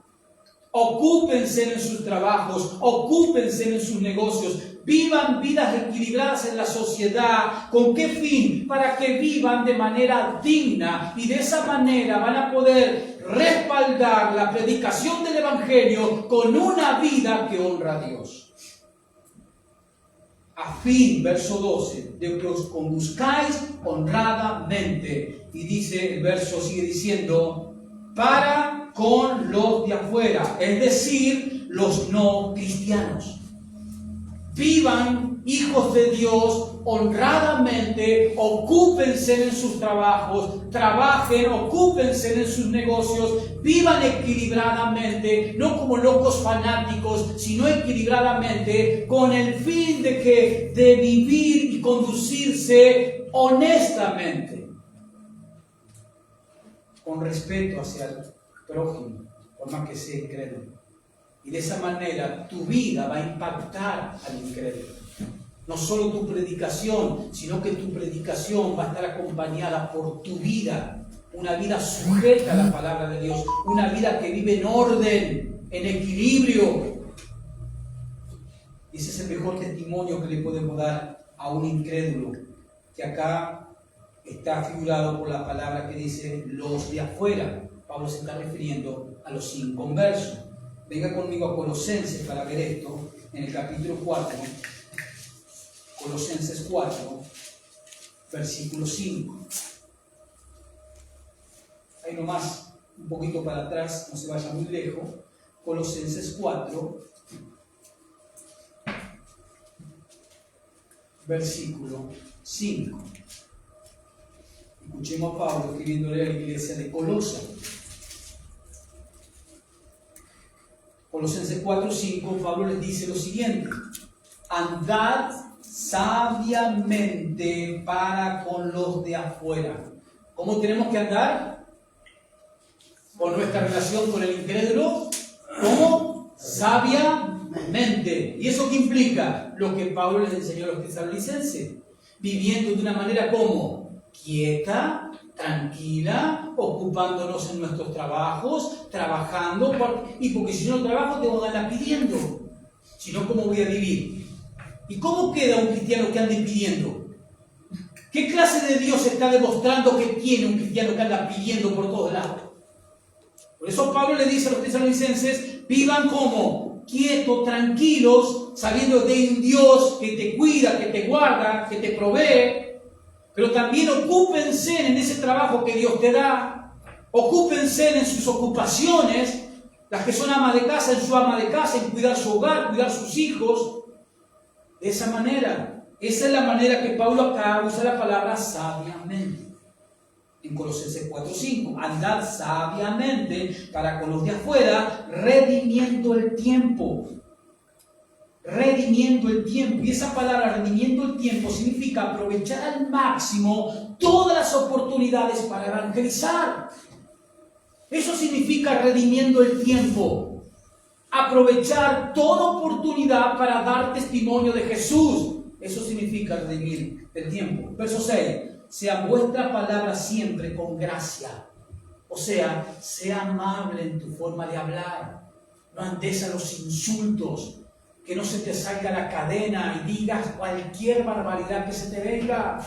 Ocúpense en sus trabajos, ocúpense en sus negocios, vivan vidas equilibradas en la sociedad. ¿Con qué fin? Para que vivan de manera digna y de esa manera van a poder respaldar la predicación del Evangelio con una vida que honra a Dios. A fin, verso 12, de que os conduzcáis honradamente. Y dice, el verso sigue diciendo, para con los de afuera, es decir, los no cristianos. Vivan, hijos de Dios, honradamente, ocúpense en sus trabajos, trabajen, ocúpense en sus negocios, vivan equilibradamente, no como locos fanáticos, sino equilibradamente, con el fin de vivir y conducirse honestamente, con respeto hacia el prójimo, por más que sea incrédulo. Y de esa manera tu vida va a impactar al incrédulo. No solo tu predicación, sino que tu predicación va a estar acompañada por tu vida. Una vida sujeta a la palabra de Dios. Una vida que vive en orden, en equilibrio. Y ese es el mejor testimonio que le podemos dar a un incrédulo. Que acá está figurado por la palabra que dice los de afuera. Pablo se está refiriendo a los inconversos. Venga conmigo a Colosenses para ver esto, en el capítulo 4, Colosenses 4, versículo 5. Ahí nomás, un poquito para atrás, no se vaya muy lejos. Colosenses 4, versículo 5. Escuchemos a Pablo escribiéndole a la iglesia de Colosa. Colosenses 4:5, Pablo les dice lo siguiente: andad sabiamente para con los de afuera. ¿Cómo tenemos que andar? ¿Con nuestra relación con el incrédulo? ¿Cómo? Sabiamente. ¿Y eso qué implica? Lo que Pablo les enseñó a los tesalonicenses. Viviendo de una manera como quieta, tranquila, ocupándonos en nuestros trabajos, trabajando, y porque si no trabajo tengo que andar pidiendo, si no, ¿cómo voy a vivir? ¿Y cómo queda un cristiano que ande pidiendo? ¿Qué clase de Dios está demostrando que tiene un cristiano que anda pidiendo por todos lados? Por eso Pablo le dice a los tesalonicenses, vivan como quietos, tranquilos, sabiendo de un Dios que te cuida, que te guarda, que te provee. Pero también ocúpense en ese trabajo que Dios te da. Ocúpense en sus ocupaciones, las que son amas de casa, en su ama de casa, en cuidar su hogar, cuidar sus hijos. De esa manera. Esa es la manera que Pablo acá usa la palabra sabiamente. En Colosenses 4:5, andad sabiamente para con los de afuera, redimiendo el tiempo. Redimiendo el tiempo. Y esa palabra, redimiendo el tiempo, significa aprovechar al máximo todas las oportunidades para evangelizar. Eso significa redimiendo el tiempo. Aprovechar toda oportunidad para dar testimonio de Jesús. Eso significa redimir el tiempo. Verso 6. Sea vuestra palabra siempre con gracia. O sea amable en tu forma de hablar. No andes a los insultos. Que no se te salga la cadena y digas cualquier barbaridad que se te venga.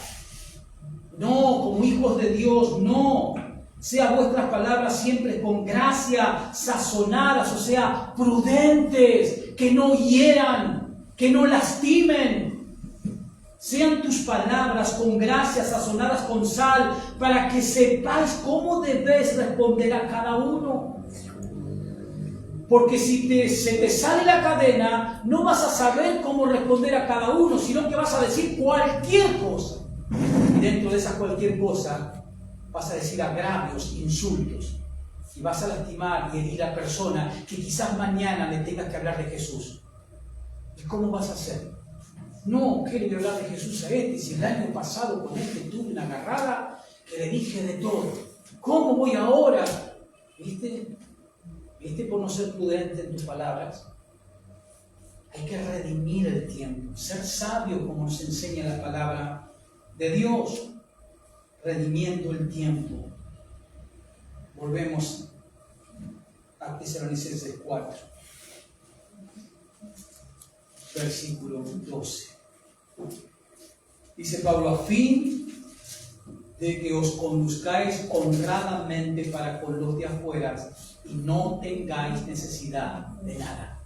No, como hijos de Dios, no. Sea vuestras palabras siempre con gracia, sazonadas, o sea, prudentes, que no hieran, que no lastimen. Sean tus palabras con gracia, sazonadas con sal, para que sepáis cómo debes responder a cada uno. Porque si se te sale la cadena, no vas a saber cómo responder a cada uno, sino que vas a decir cualquier cosa. Y dentro de esa cualquier cosa, vas a decir agravios, insultos. Y vas a lastimar y herir a la persona que quizás mañana le tengas que hablar de Jesús. ¿Y cómo vas a hacer? No, ¿qué le voy a hablar de Jesús a este? Si el año pasado con este tuve una agarrada que le dije de todo. ¿Cómo voy ahora? ¿Viste por no ser prudente en tus palabras? Hay que redimir el tiempo, ser sabio como nos enseña la palabra de Dios, redimiendo el tiempo. Volvemos a Tesalonicenses 4, versículo 12. Dice Pablo, a fin de que os conduzcáis honradamente para con los de afuera y no tengáis necesidad de nada.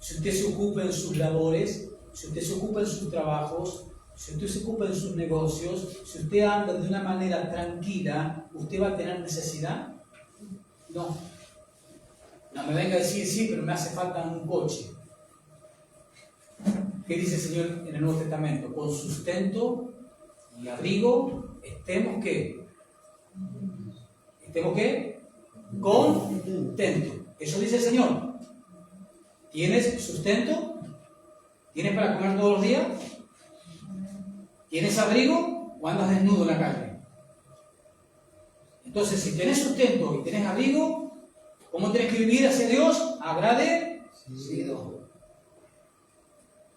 Si usted se ocupa en sus labores, si usted se ocupa en sus trabajos, si usted se ocupa en sus negocios, si usted anda de una manera tranquila, ¿usted va a tener necesidad? No. No me venga a decir, sí, pero me hace falta un coche. ¿Qué dice el Señor en el Nuevo Testamento? Con sustento y abrigo, ¿estemos qué? ¿Estemos qué? Contento. Eso dice el Señor. ¿Tienes sustento? ¿Tienes para comer todos los días? ¿Tienes abrigo o andas desnudo en la calle? Entonces, si tienes sustento y tienes abrigo, ¿cómo tienes que vivir hacia Dios? Agradecido.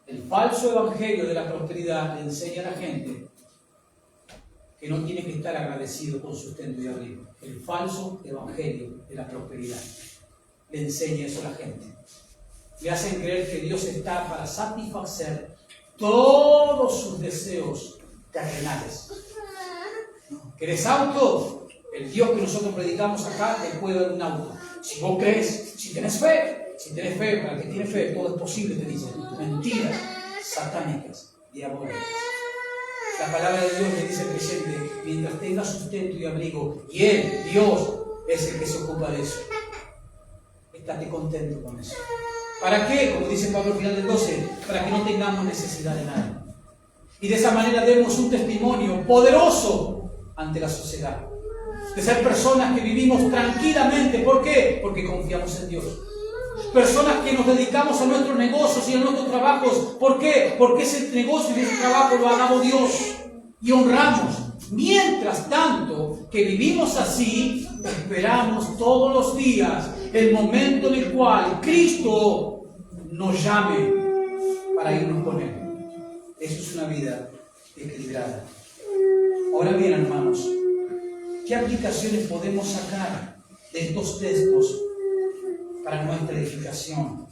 El falso evangelio de la prosperidad le enseña a la gente que no tiene que estar agradecido con sustento y abrigo. El falso evangelio de la prosperidad le enseña eso a la gente. Le hacen creer que Dios está para satisfacer todos sus deseos terrenales. ¿Querés auto? El Dios que nosotros predicamos acá te puede dar un auto. Si vos crees, si tenés fe, para el que tiene fe, todo es posible, te dicen. Mentiras satánicas, diabólicas. La palabra de Dios le dice al creyente, mientras tenga sustento y abrigo, y Él, Dios, es el que se ocupa de eso. Estate contento con eso. ¿Para qué? Como dice Pablo al final del 12, para que no tengamos necesidad de nada. Y de esa manera demos un testimonio poderoso ante la sociedad. De ser personas que vivimos tranquilamente. ¿Por qué? Porque confiamos en Dios. Personas que nos dedicamos a nuestros negocios y a nuestros trabajos. ¿Por qué? Porque ese negocio y ese trabajo lo hagamos Dios y honramos. Mientras tanto que vivimos así, esperamos todos los días el momento en el cual Cristo nos llame para irnos con Él. Eso es una vida equilibrada. Ahora bien, hermanos, ¿qué aplicaciones podemos sacar de estos textos para nuestra edificación?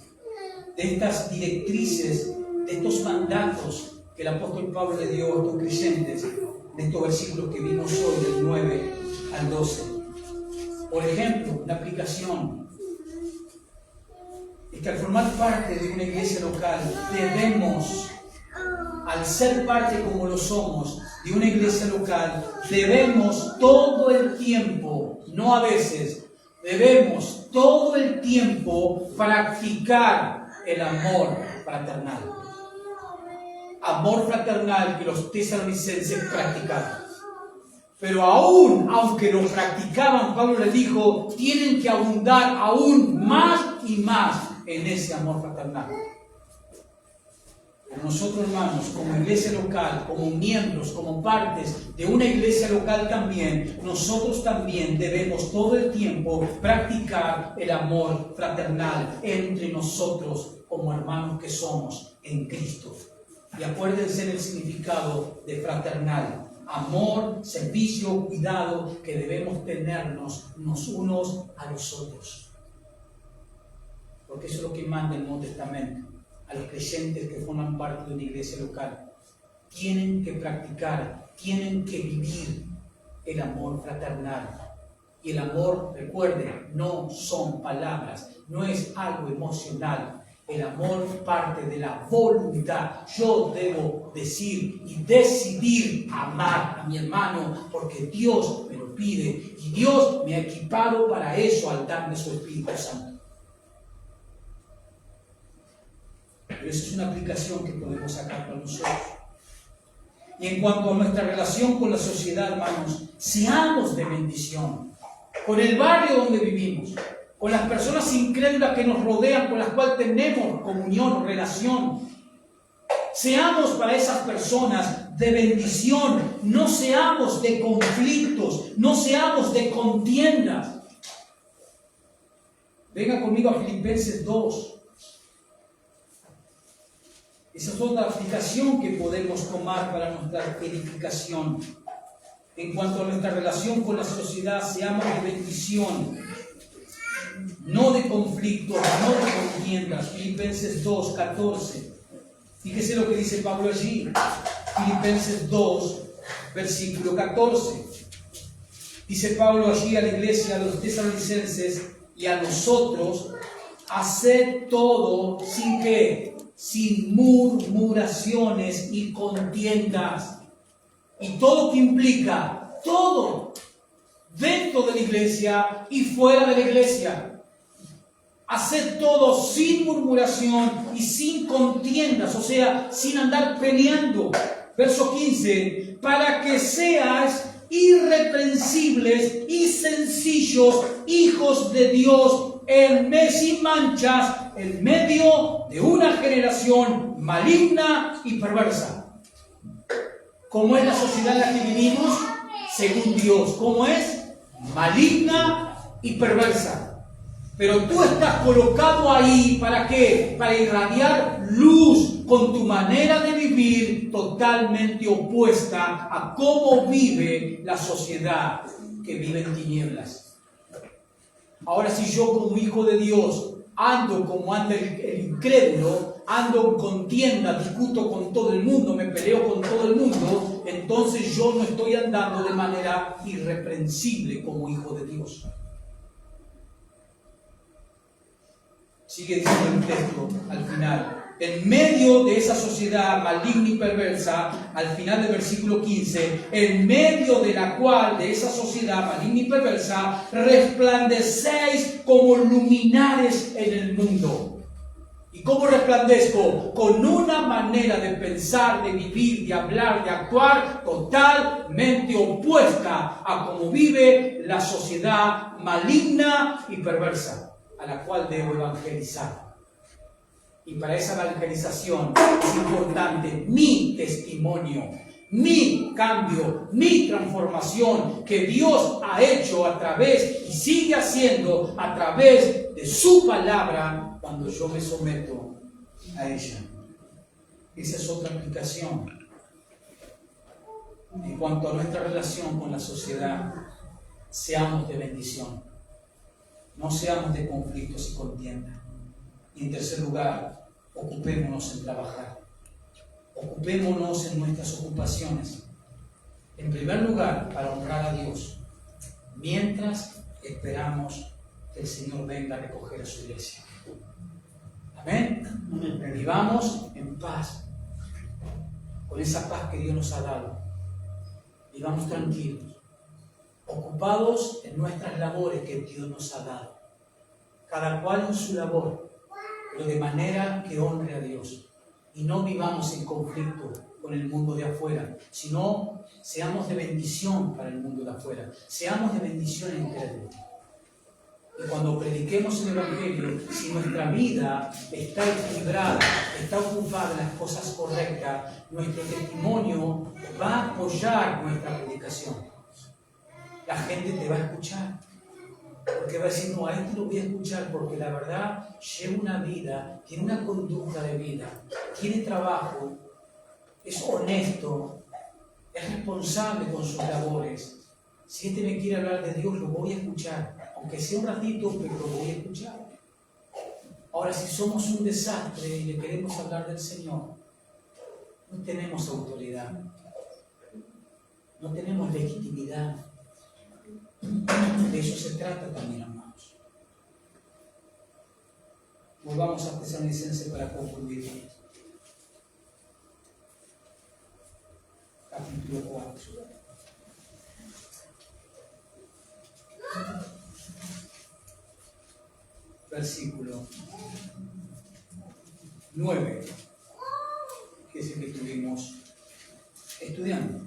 De estas directrices, de estos mandatos que el apóstol Pablo le dio a estos creyentes, de estos versículos que vimos hoy, del 9 al 12. Por ejemplo, una aplicación es que al formar parte de una iglesia local, debemos, al ser parte como lo somos, de una iglesia local, debemos todo el tiempo, no a veces, debemos todo el tiempo practicar el amor fraternal. Amor fraternal que los tesalonicenses practicaban. Pero aún, aunque lo practicaban, Pablo les dijo, tienen que abundar aún más y más en ese amor fraternal. Pero nosotros, hermanos, como iglesia local, como miembros, como partes de una iglesia local también, nosotros también debemos todo el tiempo practicar el amor fraternal entre nosotros como hermanos que somos en Cristo. Y acuérdense del significado de fraternal. Amor, servicio, cuidado que debemos tenernos los unos a los otros. Porque eso es lo que manda el Nuevo Testamento a los creyentes que forman parte de una iglesia local. Tienen que practicar, tienen que vivir el amor fraternal. Y el amor, recuerden, no son palabras, no es algo emocional. El amor parte de la voluntad. Yo debo decir y decidir amar a mi hermano porque Dios me lo pide y Dios me ha equipado para eso al darme su Espíritu Santo. Pero eso es una aplicación que podemos sacar para nosotros. Y en cuanto a nuestra relación con la sociedad, hermanos, seamos de bendición. Con el barrio donde vivimos, con las personas incrédulas que nos rodean, con las cuales tenemos comunión, relación. Seamos para esas personas de bendición, no seamos de conflictos, no seamos de contiendas. Venga conmigo a Filipenses 2. Esa es otra aplicación que podemos tomar para nuestra edificación. En cuanto a nuestra relación con la sociedad, seamos de bendición. No de conflictos, no de contiendas. Filipenses 2, 14. Fíjese lo que dice Pablo allí. Filipenses 2, versículo 14. Dice Pablo allí a la iglesia de los tesalonicenses y a nosotros, haced todo sin qué, sin murmuraciones y contiendas. Y todo que implica, todo, dentro de la iglesia y fuera de la iglesia. Haced todo sin murmuración y sin contiendas, o sea, sin andar peleando. Verso 15, para que seáis irreprensibles y sencillos, hijos de Dios, sin manchas, en medio de una generación maligna y perversa. ¿Cómo es la sociedad en la que vivimos? Según Dios. ¿Cómo es? Maligna y perversa. Pero tú estás colocado ahí, ¿para qué? Para irradiar luz con tu manera de vivir totalmente opuesta a cómo vive la sociedad que vive en tinieblas. Ahora, si yo como hijo de Dios ando como anda el incrédulo, ando en contienda, discuto con todo el mundo, me peleo con todo el mundo, entonces yo no estoy andando de manera irreprensible como hijo de Dios. Sigue diciendo el texto al final. En medio de esa sociedad maligna y perversa, al final del versículo 15, en medio de la cual, de esa sociedad maligna y perversa, resplandecéis como luminares en el mundo. ¿Y cómo resplandezco? Con una manera de pensar, de vivir, de hablar, de actuar totalmente opuesta a cómo vive la sociedad maligna y perversa, a la cual debo evangelizar. Y para esa evangelización es importante mi testimonio, mi cambio, mi transformación que Dios ha hecho a través y sigue haciendo a través de su palabra cuando yo me someto a ella. Esa es otra aplicación. En cuanto a nuestra relación con la sociedad, seamos de bendición. No seamos de conflictos y contiendas. Y en tercer lugar, ocupémonos en trabajar. Ocupémonos en nuestras ocupaciones. En primer lugar, para honrar a Dios, mientras esperamos que el Señor venga a recoger a su iglesia. Amén. Vivamos en paz, con esa paz que Dios nos ha dado. Vivamos tranquilos, ocupados en nuestras labores que Dios nos ha dado. Cada cual en su labor, pero de manera que honre a Dios. Y no vivamos en conflicto con el mundo de afuera, sino seamos de bendición para el mundo de afuera, seamos de bendición en crédito. Y cuando prediquemos el Evangelio, si nuestra vida está equilibrada, está ocupada en las cosas correctas, nuestro testimonio va a apoyar nuestra predicación. La gente te va a escuchar, porque va a decir, no, a este lo voy a escuchar porque la verdad lleva una vida, tiene una conducta de vida, tiene trabajo, es honesto, es responsable con sus labores. Si este me quiere hablar de Dios, lo voy a escuchar, aunque sea un ratito, pero lo voy a escuchar. Ahora, si somos un desastre y le queremos hablar del Señor, no tenemos autoridad, no tenemos legitimidad. De eso se trata también, hermanos. Volvamos a Tesalonicenses para concluir. Capítulo 4. Versículo 9, que es el que estuvimos estudiando.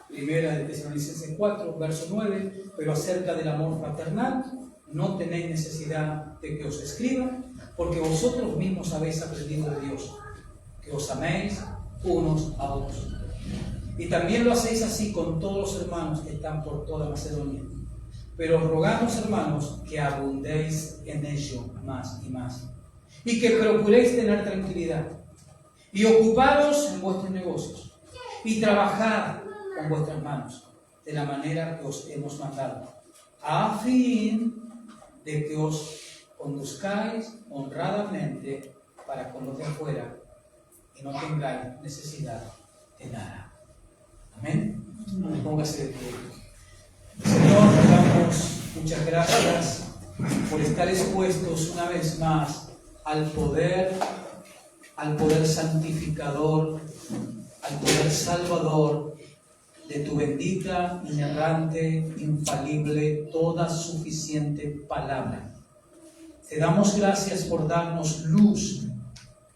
Primera de Tesalonicenses 4, verso 9, pero acerca del amor fraternal, no tenéis necesidad de que os escriba, porque vosotros mismos habéis aprendido de Dios, que os améis unos a otros. Y también lo hacéis así con todos los hermanos que están por toda Macedonia. Pero os rogamos, hermanos, que abundéis en ello más y más, y que procuréis tener tranquilidad, y ocuparos en vuestros negocios, y trabajad con vuestras manos, de la manera que os hemos mandado, a fin de que os conduzcáis honradamente para con los de afuera, y no tengáis necesidad de nada. Amén. Póngase de pie. Señor, te damos muchas gracias por estar expuestos una vez más al poder santificador, al poder salvador de tu bendita, inerrante, infalible, toda suficiente palabra. Te damos gracias por darnos luz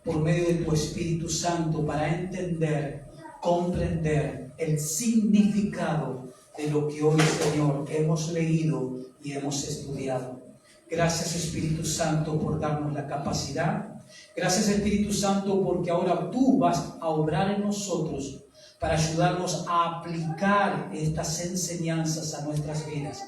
por medio de tu Espíritu Santo para entender, comprender el significado de lo que hoy, Señor, hemos leído y hemos estudiado. Gracias, Espíritu Santo, por darnos la capacidad. Gracias, Espíritu Santo, porque ahora tú vas a obrar en nosotros para ayudarnos a aplicar estas enseñanzas a nuestras vidas,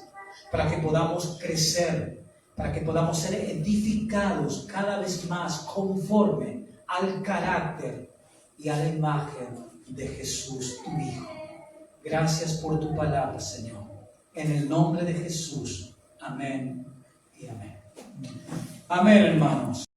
para que podamos crecer, para que podamos ser edificados cada vez más conforme al carácter y a la imagen de Jesús, tu Hijo. Gracias por tu palabra, Señor. En el nombre de Jesús. Amén y amén. Amén, hermanos.